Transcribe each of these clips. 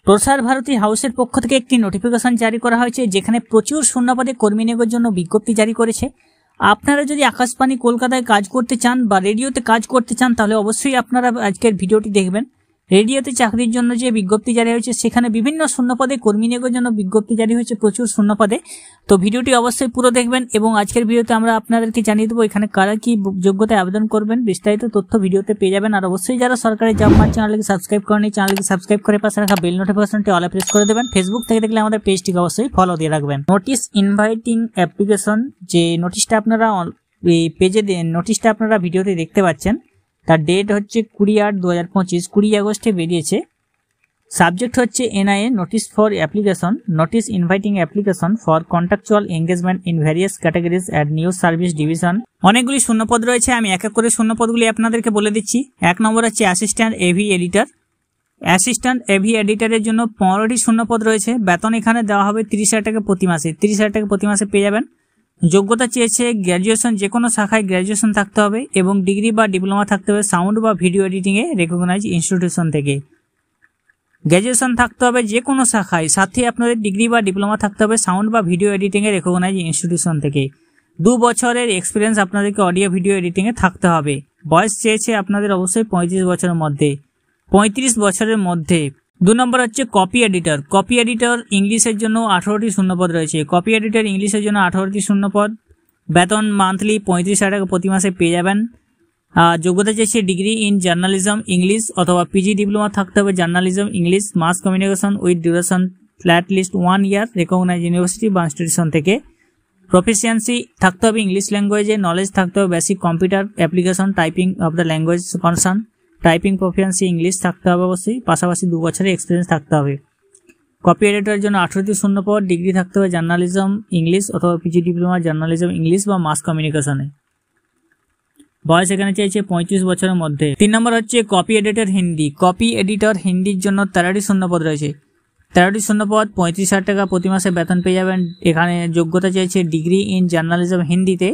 প্রসার ভারতী হাউসের পক্ষ থেকে একটি নোটিফিকেশন জারি করা হয়েছে, যেখানে প্রচুর শূন্যপদে কর্মী নিয়োগের জন্য বিজ্ঞপ্তি জারি করেছে। আপনারা যদি আকাশবাণী কলকাতায় কাজ করতে চান বা রেডিওতে কাজ করতে চান, তাহলে অবশ্যই আপনারা আজকের ভিডিওটি দেখবেন। রেডিওতে চাকরির জন্য যে বিজ্ঞপ্তি জারি হয়েছে, সেখানে বিভিন্ন শূন্যপদে কর্মী নিয়োগের জন্য বিজ্ঞপ্তি জারি হয়েছে, প্রচুর শূন্যপদে। তো ভিডিওটি অবশ্যই পুরো দেখবেন এবং আজকের ভিডিওতে আমরা আপনাদেরকে জানিয়ে দেবো এখানে কারা কি যোগ্যতায় আবেদন করবেন। বিস্তারিত তথ্য ভিডিওতে পেয়ে যাবেন। আর অবশ্যই যারা সরকারি জব মার্ট চ্যানেলকে সাবস্ক্রাইব করেনি, চ্যানেলকে সাবস্ক্রাইব করে পাশে রাখা বেল নোটিফিকেশনটি অলে প্রেস করে দেবেন। ফেসবুক থেকে দেখলে আমাদের পেজটিকে অবশ্যই ফলো দিয়ে রাখবেন। নোটিশ ইনভাইটিং অ্যাপ্লিকেশন, যে নোটিশটা আপনারা এই পেজে নোটিশটা আপনারা ভিডিওতে দেখতে পাচ্ছেন, তার ডেট হচ্ছে 20/8/2025, 20 আগস্টে বেরিয়েছে। সাবজেক্ট হচ্ছে NIA notice for application, notice inviting application for contractual engagement in various categories at news service division. অনেকগুলি শূন্যপদ রয়েছে, আমি এক এক করে শূন্যপদগুলি আপনাদেরকে বলে দিচ্ছি। 1 নম্বর হচ্ছে assistant AV editor. Assistant AV এডিটরের জন্য 15টি শূন্যপদ রয়েছে। বেতন এখানে দেওয়া হবে 30,000 টাকা প্রতি মাসে। 30,000 টাকা প্রতি মাসে পেয়ে যাবেন। যোগ্যতা চেয়েছে গ্র্যাজুয়েশন, যে কোনো শাখায় গ্র্যাজুয়েশন থাকতে হবে এবং ডিগ্রি বা ডিপ্লোমা থাকতে হবে সাউন্ড বা ভিডিও এডিটিংয়ে রেকগনাইজ ইনস্টিটিউশন থেকে। গ্র্যাজুয়েশন থাকতে হবে যে কোনো শাখায়, সাথে আপনাদের ডিগ্রি বা ডিপ্লোমা থাকতে হবে সাউন্ড বা ভিডিও এডিটিংয়ে রেকগনাইজ ইনস্টিটিউশন থেকে। 2 বছরের এক্সপিরিয়েন্স আপনাদেরকে অডিও ভিডিও এডিটিংয়ে থাকতে হবে। বয়স চেয়েছে আপনাদের অবশ্যই 35 বছরের মধ্যে, 35 বছরের মধ্যে। 2 নম্বর হচ্ছে কপি এডিটর। কপি এডিটর ইংলিশের জন্য 18টি শূন্যপদ রয়েছে। কপি এডিটর ইংলিশের জন্য 18টি শূন্যপদ। বেতন মান্থলি 35,000 টাকা প্রতি মাসে পেয়ে যাবেন। যোগ্যতা চেয়েছে ডিগ্রি ইন জার্নালিজম ইংলিশ অথবা পিজি ডিপ্লোমা থাকতে হবে journalism English mass communication with duration ফ্ল্যাট লিস্ট 1 ইয়ার রেকগনাইজ ইউনিভার্সিটি বা ইনস্টিটিউশন থেকে। প্রফিসিয়েন্সি থাকতে হবে ইংলিশ ল্যাঙ্গুয়েজে। নলেজ থাকতে হবে basic computer application typing of the language concern. Typing proficiency English থাকতে হবে অবশ্যই, পাশাপাশি 2 বছরের এক্সপিরিয়েন্স থাকতে হবে। কপি এডিটরের জন্য 18টি শূন্যপদ। ডিগ্রি থাকতে হবে জার্নালিজম ইংলিশ অথবা পিজি ডিপ্লোমা জার্নালিজম ইংলিশ বা মাস কমিউনিকেশনে। বয়স এখানে চাইছে 35 বছরের মধ্যে। 3 নম্বর হচ্ছে copy editor Hindi. Copy editor হিন্দির জন্য 13টি শূন্যপদ রয়েছে। 13টি শূন্যপদ, 35,000 টাকা প্রতি মাসে বেতন পেয়ে যাবেন। এখানে যোগ্যতা চাইছে ডিগ্রি ইন জার্নালিজম হিন্দিতে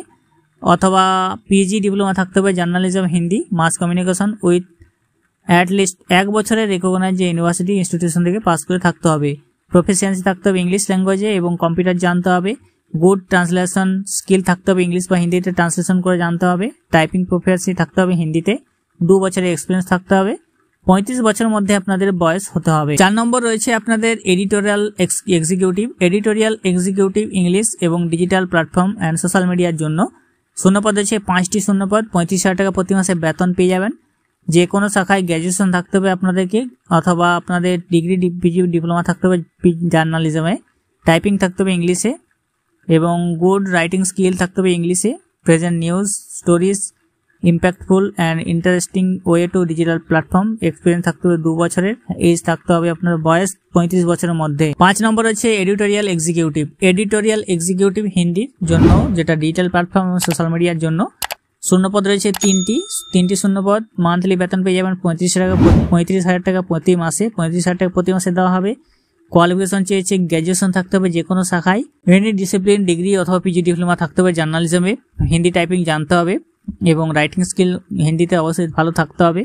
অথবা পিজি ডিপ্লোমা থাকতে হবে journalism Hindi mass communication with at least 1 বছরের রেকগনাইজ ইউনিভার্সিটি ইনস্টিটিউশন থেকে পাস করে থাকতে হবে। প্রফিসিয়েন্সি থাকতে হবে ইংলিশ ল্যাঙ্গুয়েজে এবং কম্পিউটার জানতে হবে। গুড ট্রান্সলেশন স্কিল থাকতে হবে, ইংলিশ বা হিন্দিতে ট্রান্সলেশন করে জানতে হবে। টাইপিং প্রফিসিয়েন্সি থাকতে হবে হিন্দিতে। 2 বছরের এক্সপিরিয়েন্স থাকতে হবে। 35 বছরের মধ্যে আপনাদের বয়স হতে হবে। 4 নম্বর রয়েছে আপনাদের editorial executive. Editorial executive English এবং ডিজিটাল প্ল্যাটফর্ম অ্যান্ড সোশ্যাল মিডিয়ার জন্য শূন্যপদ রয়েছে 5টি শূন্যপদ। 35,000 টাকা প্রতি মাসে বেতন পেয়ে যাবেন। যে কোনো শাখায় গ্র্যাজুয়েশন থাকতে হবে আপনাদেরকে অথবা আপনাদের ডিগ্রি পিজি ডিপ্লোমা থাকতে হবে জার্নালিজমে। টাইপিং থাকতে হবে ইংলিশে এবং গুড রাইটিং স্কিল থাকতে হবে ইংলিশে। Present news stories impactful and interesting way to digital platform. Experience থাকতে হবে 2 বছরের। এজ থাকতে হবে আপনার বয়স 35 বছরের মধ্যে। 5 নম্বর হচ্ছে এডিটোরিয়াল এক্সিকিউটিভ। এডিটোরিয়াল এক্সিকিউটিভ হিন্দির জন্য, যেটা ডিজিটাল প্ল্যাটফর্ম এবং সোশ্যাল মিডিয়ার জন্য। শূন্যপদ রয়েছে 3টি শূন্যপদ। মান্থলি বেতন পেয়ে যাবেন 35,000 টাকা প্রতি মাসে। 35,000 টাকা প্রতি মাসে দেওয়া হবে। কোয়ালিফিকেশন চেয়েছে গ্র্যাজুয়েশন থাকতে হবে যে কোনো শাখায়। এনি ডিসিপ্লিন ডিগ্রি অথবা পিজি ডিপ্লোমা থাকতে হবে জার্নালিজমে। হিন্দি টাইপিং জানতে হবে এবং রাইটিং স্কিল হিন্দিতে অবশ্যই ভালো থাকতে হবে।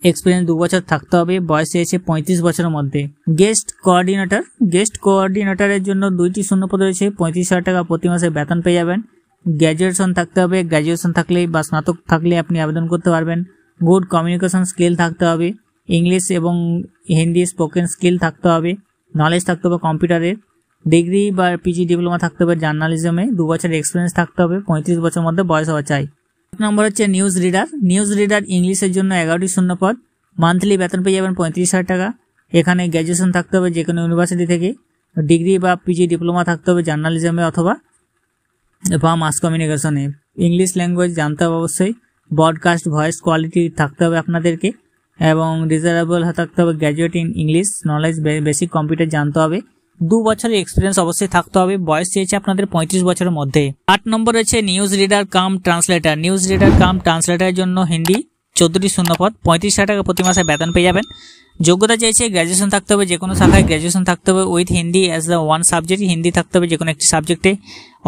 এক্সপিরিয়েন্স 2 বছর থাকতে হবে। বয়স চেয়েছে 35 বছরের মধ্যে। Guest coordinator. গেস্ট কোঅর্ডিনেটরের জন্য 2টি শূন্যপদ রয়েছে। 35,000 টাকা প্রতি মাসে বেতন পেয়ে যাবেন। গ্র্যাজুয়েশন থাকতে হবে। গ্র্যাজুয়েশন থাকলে বা স্নাতক থাকলে আপনি আবেদন করতে পারবেন। গুড কমিউনিকেশন স্কিল থাকতে হবে। ইংলিশ এবং হিন্দি স্পোকেন স্কিল থাকতে হবে। নলেজ থাকতে হবে কম্পিউটারের। ডিগ্রি বা পিজি ডিপ্লোমা থাকতে হবে জার্নালিজমে। 2 বছরের এক্সপিরিয়েন্স থাকতে হবে। 35 বছরের মধ্যে বয়স হওয়া চাই। 1 নম্বর হচ্ছে নিউজ রিডার। নিউজ রিডার ইংলিশের জন্য 11টি শূন্যপদ। মান্থলি বেতন পেয়ে যাবেন 35,000 টাকা। এখানে গ্র্যাজুয়েশন থাকতে হবে যে কোনো ইউনিভার্সিটি থেকে। ডিগ্রি বা পিজি ডিপ্লোমা থাকতে হবে জার্নালিজমে অথবা মাস কমিউনিকেশনে। ইংলিশ ল্যাঙ্গুয়েজ জানতে হবে অবশ্যই। ব্রডকাস্ট ভয়েস কোয়ালিটি থাকতে হবে আপনাদেরকে এবং ডিজারেবল থাকতে হবে graduate in English knowledge basic computer জানতে হবে। 2 বছরের এক্সপিরিয়েন্স অবশ্যই থাকতে হবে। বয়স চেয়েছে আপনাদের 35 বছরের মধ্যে। 8 নম্বর হচ্ছে news reader cum translator. News reader cum ট্রান্সলেটারের জন্য হিন্দি 14টি শূন্যপদ। 35,000 টাকা প্রতি মাসে বেতন পেয়ে যাবেন। যোগ্যতা চাইছে গ্র্যাজুয়েশন থাকতে হবে যে কোনো শাখায়। গ্র্যাজুয়েশন থাকতে হবে with Hindi as the 1 subject. Hindi থাকতে হবে যে কোনো একটি সাবজেক্টে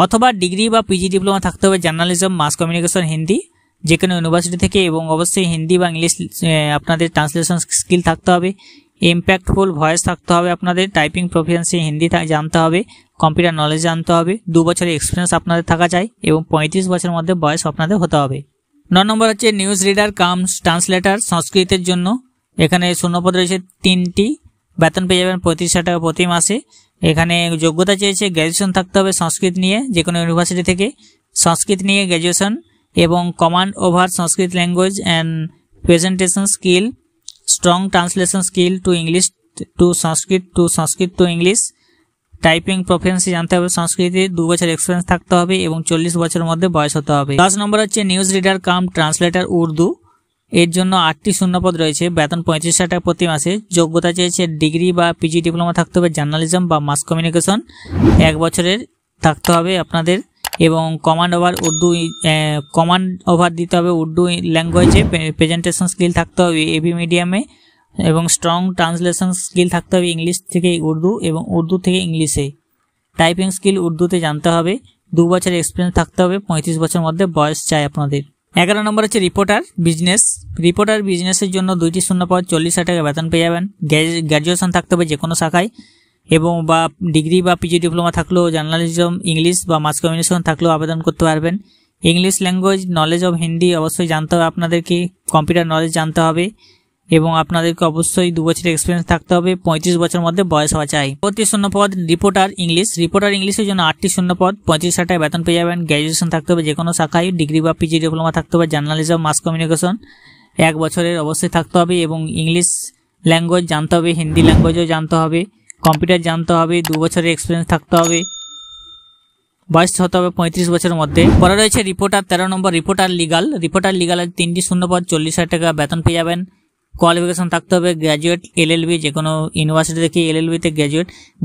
অথবা ডিগ্রি বা পিজি ডিপ্লোমা থাকতে হবে জার্নালিজম মাস কমিউনিকেশন হিন্দি যে কোনো ইউনিভার্সিটি থেকে এবং অবশ্যই হিন্দি বা ইংলিশ আপনাদের ট্রান্সলেশন স্কিল থাকতে হবে। ইম্প্যাক্টফুল ভয়েস থাকতে হবে আপনাদের, টাইপিং প্রফিসিয়েন্সি হিন্দি জানতে হবে, কম্পিউটার নলেজ জানতে হবে, 2 বছরের এক্সপিরিয়েন্স আপনাদের থাকা চাই এবং 35 বছরের মধ্যে বয়স আপনাদের হতে হবে। 9 নম্বর হচ্ছে নিউজ রিডার কাম ট্রান্সলেটার সংস্কৃতের জন্য। এখানে শূন্যপদ রয়েছে 3টি, বেতন পেয়ে যাবেন 35,000 টাকা প্রতি মাসে। এখানে যোগ্যতা চেয়েছে গ্র্যাজুয়েশন থাকতে হবে সংস্কৃত নিয়ে, যে কোনো ইউনিভার্সিটি থেকে সংস্কৃত নিয়ে গ্র্যাজুয়েশন, এবং command over Sanskrit language and presentation skill, strong translation skill to English to Sanskrit to English, typing proficiency জানতে হবে সংস্কৃতে, 2 বছর এক্সপিরিয়েন্স থাকতে হবে এবং 40 বছরের মধ্যে বয়স হতে হবে। 10 নম্বর হচ্ছে news reader cum translator Urdu. এর জন্য 8টি শূন্যপদ রয়েছে, বেতন 35,000 টাকা প্রতি মাসে। যোগ্যতা চেয়েছে ডিগ্রি বা পিজি ডিপ্লোমা থাকতে হবে জার্নালিজম বা মাস কমিউনিকেশন, 1 বছরের থাকতে হবে আপনাদের, এবং কমান্ড ওভার দিতে হবে উর্দু ল্যাঙ্গুয়েজে, প্রেজেন্টেশন স্কিল থাকতে হবে এবি মিডিয়ামে, এবং স্ট্রং ট্রান্সলেশন স্কিল থাকতে হবে ইংলিশ থেকে উর্দু এবং উর্দু থেকে ইংলিশে, টাইপিং স্কিল উর্দুতে জানতে হবে, 2 বছরের এক্সপিরিয়েন্স থাকতে হবে, 35 বছরের মধ্যে বয়স চাই আপনাদের। 11 নম্বর হচ্ছে রিপোর্টার বিজনেস। রিপোর্টার বিজনেসের জন্য 2টি শূন্যপদ, 40,000 টাকা বেতন পেয়ে যাবেন। গ্র্যাজুয়েশন থাকতে হবে যে কোনো শাখায়, এবং বা ডিগ্রি বা পিজি ডিপ্লোমা থাকলেও, জার্নালিজম ইংলিশ বা মাস কমিউনিকেশন থাকলেও আবেদন করতে পারবেন। English language knowledge of Hindi অবশ্যই জানতে হবে আপনাদেরকে, কম্পিউটার নলেজ জানতে হবে, এবং আপনাদেরকে অবশ্যই 2 বছরের এক্সপিরিয়েন্স থাকতে হবে, 35 বছরের মধ্যে বয়স হওয়া চাই। পরবর্তী শূন্যপদ রিপোর্টার ইংলিশ। রিপোর্টার ইংলিশের জন্য 8টি শূন্যপদ, 35,000 টাকা বেতন পেয়ে যাবেন। গ্র্যাজুয়েশন থাকতে হবে যে কোনো শাখায়, ডিগ্রি বা পিজি ডিপ্লোমা থাকতে হবে, জার্নালিজম মাস কমিউনিকেশন 1 বছরের অবশ্যই থাকতে হবে, এবং ইংলিশ ল্যাঙ্গুয়েজ জানতে হবে, হিন্দি ল্যাঙ্গুয়েজও জানতে হবে, কম্পিউটার জানতে হবে, 2 বছরের এক্সপিরিয়েন্স থাকতে হবে, বয়স হতে হবে 35 বছরের মধ্যে। পরে রয়েছে রিপোর্টার 13 নম্বর রিপোর্টার লিগাল। রিপোর্টার লিগালের 3টি শূন্যপদ, 40,000 টাকা বেতন পেয়ে যাবেন। কোয়ালিফিকেশন থাকতে হবে গ্র্যাজুয়েট এলএলবি, যে কোনো ইউনিভার্সিটি থেকে এলএলবিতে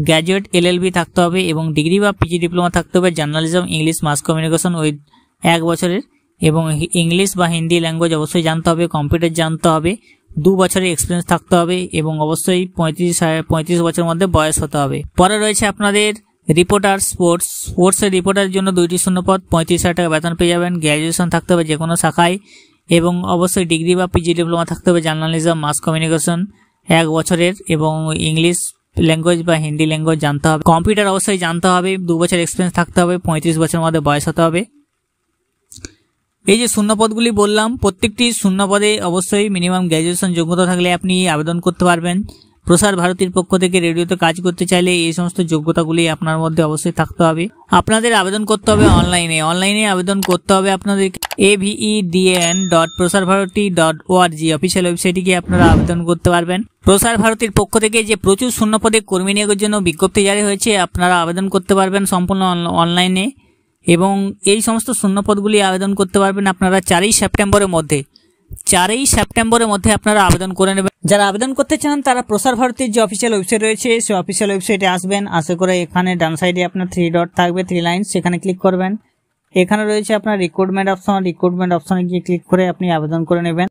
গ্র্যাজুয়েট এলএলবি থাকতে হবে, এবং ডিগ্রি বা পিজি ডিপ্লোমা থাকতে হবে journalism English mass communication with 1 বছরের, এবং ইংলিশ বা হিন্দি ল্যাঙ্গুয়েজ অবশ্যই জানতে হবে, কম্পিউটার জানতে হবে, 2 বছরের এক্সপিরিয়েন্স থাকতে হবে, এবং অবশ্যই 35 বছরের মধ্যে বয়স হতে হবে। পরে রয়েছে আপনাদের রিপোর্টার স্পোর্টসের রিপোর্টারের জন্য 2টি শূন্যপদ, 35,000 টাকা বেতন পেয়ে যাবেন। গ্র্যাজুয়েশন থাকতে হবে যে কোনো শাখায়, এবং অবশ্যই ডিগ্রি বা পিজি ডিপ্লোমা থাকতে হবে জার্নালিজম মাস কমিউনিকেশন 1 বছরের, এবং ইংলিশ ল্যাঙ্গুয়েজ বা হিন্দি ল্যাঙ্গুয়েজ জানতে হবে, কম্পিউটার অবশ্যই জানতে হবে, 2 বছর এক্সপিরিয়েন্স থাকতে হবে, 35 বছরের মধ্যে বয়স হতে হবে। এই যে শূন্যপদগুলি বললাম, প্রত্যেকটি শূন্যপদে অবশ্যই মিনিমাম গ্র্যাজুয়েশন যোগ্যতা থাকলে আপনি আবেদন করতে পারবেন। প্রসার ভারতীর পক্ষ থেকে রেডিওতে কাজ করতে চাইলে এই সমস্ত যোগ্যতাগুলি আপনার মধ্যে অবশ্যই থাকতে হবে। আপনাদের আবেদন করতে হবে অনলাইনে আবেদন করতে হবে আপনাদের avedn.prasarbharati.org অফিসিয়াল ওয়েবসাইটে গিয়ে আপনারা আবেদন করতে পারবেন। প্রসার ভারতীর পক্ষ থেকে যে প্রচুর শূন্যপদে কর্মী নিয়োগের জন্য বিজ্ঞপ্তি জারি হয়েছে, আপনারা আবেদন করতে পারবেন সম্পূর্ণ অনলাইনে, এবং এই সমস্ত শূন্যপদগুলি আবেদন করতে পারবেন আপনারা 4ই সেপ্টেম্বরের মধ্যে আপনারা আবেদন করে নেবেন। যারা আবেদন করতে চান তারা প্রসার ভারতীর যে অফিসিয়াল ওয়েবসাইট রয়েছে সেই অফিসিয়াল ওয়েবসাইটে আসবেন। আশা করে এখানে ডান সাইডে আপনার 3 ডট থাকবে, 3 লাইন, সেখানে ক্লিক করবেন। এখানে রয়েছে আপনার রিক্রুটমেন্ট অপশনে গিয়ে ক্লিক করে আপনি আবেদন করে নেবেন।